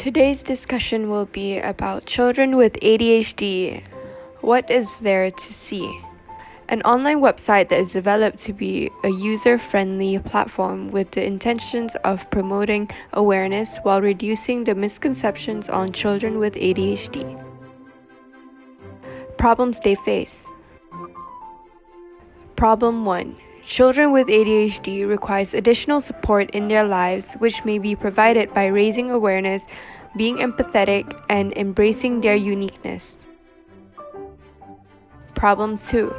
Today's discussion will be about children with ADHD. What is there to see? An online website that is developed to be a user-friendly platform with the intentions of promoting awareness while reducing the misconceptions on children with ADHD. Problems they face. Problem 1. Children with ADHD requires additional support in their lives, which may be provided by raising awareness, being empathetic, and embracing their uniqueness. Problem 2.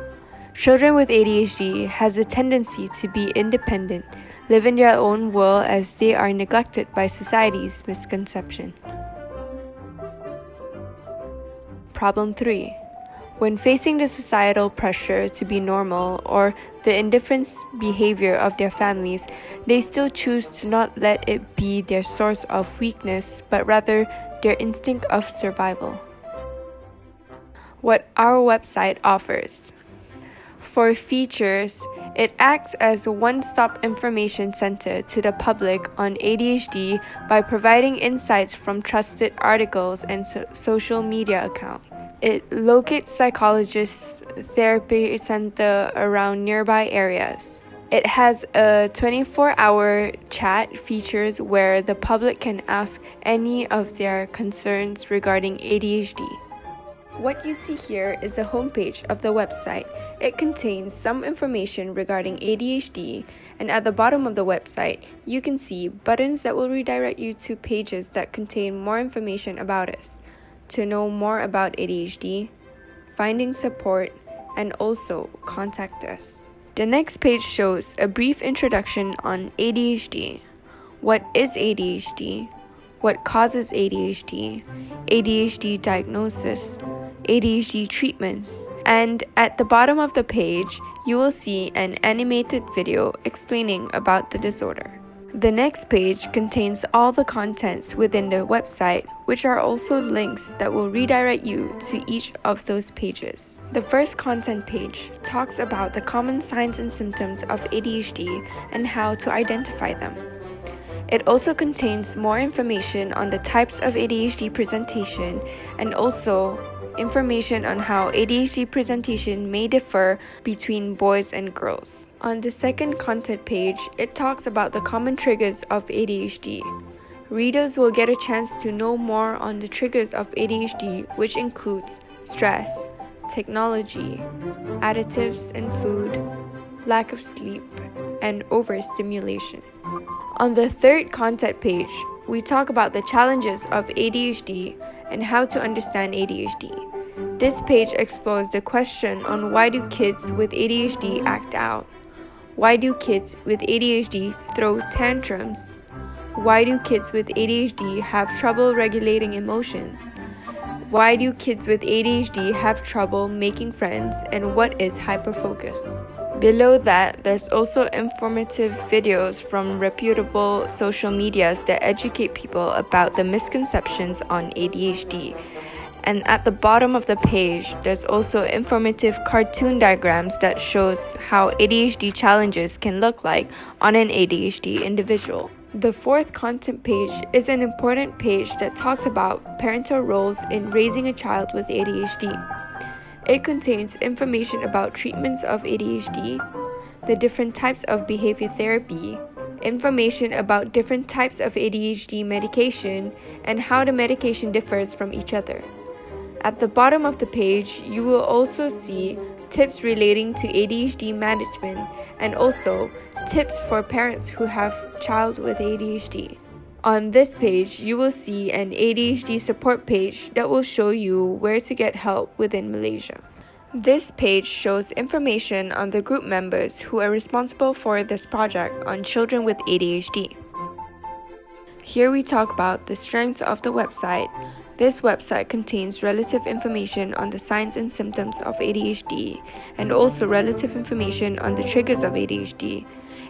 Children with ADHD has a tendency to be independent, live in their own world as they are neglected by society's misconception. Problem 3. When facing the societal pressure to be normal or the indifference behavior of their families, they still choose to not let it be their source of weakness, but rather their instinct of survival. What our website offers. For features, it acts as a one-stop information center to the public on ADHD by providing insights from trusted articles and social media accounts. It locates psychologists' therapy center around nearby areas. It has a 24-hour chat features where the public can ask any of their concerns regarding ADHD. What you see here is the homepage of the website. It contains some information regarding ADHD, and at the bottom of the website, you can see buttons that will redirect you to pages that contain more information about us. To know more about ADHD, finding support, and also contact us. The next page shows a brief introduction on ADHD. What is ADHD? What causes ADHD? ADHD diagnosis, ADHD treatments, and at the bottom of the page, you will see an animated video explaining about the disorder. The next page contains all the contents within the website, which are also links that will redirect you to each of those pages. The first content page talks about the common signs and symptoms of ADHD and how to identify them. It also contains more information on the types of ADHD presentation and also information on how ADHD presentation may differ between boys and girls. On the second content page, it talks about the common triggers of ADHD. Readers will get a chance to know more on the triggers of ADHD, which includes stress, technology, additives in food, lack of sleep, and overstimulation. On the third content page, we talk about the challenges of ADHD and how to understand ADHD. This page explores the question on why do kids with ADHD act out? Why do kids with ADHD throw tantrums? Why do kids with ADHD have trouble regulating emotions? Why do kids with ADHD have trouble making friends, and what is hyperfocus? Below that, there's also informative videos from reputable social medias that educate people about the misconceptions on ADHD. And at the bottom of the page, there's also informative cartoon diagrams that shows how ADHD challenges can look like on an ADHD individual. The fourth content page is an important page that talks about parental roles in raising a child with ADHD. It contains information about treatments of ADHD, the different types of behavior therapy, information about different types of ADHD medication, and how the medication differs from each other. At the bottom of the page, you will also see tips relating to ADHD management and also tips for parents who have a child with ADHD. On this page, you will see an ADHD support page that will show you where to get help within Malaysia. This page shows information on the group members who are responsible for this project on children with ADHD. Here we talk about the strengths of the website. This website contains relative information on the signs and symptoms of ADHD and also relative information on the triggers of ADHD.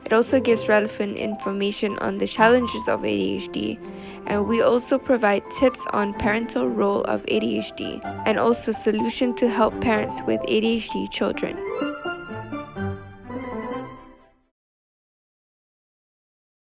It also gives relevant information on the challenges of ADHD, and we also provide tips on parental role of ADHD and also solution to help parents with ADHD children.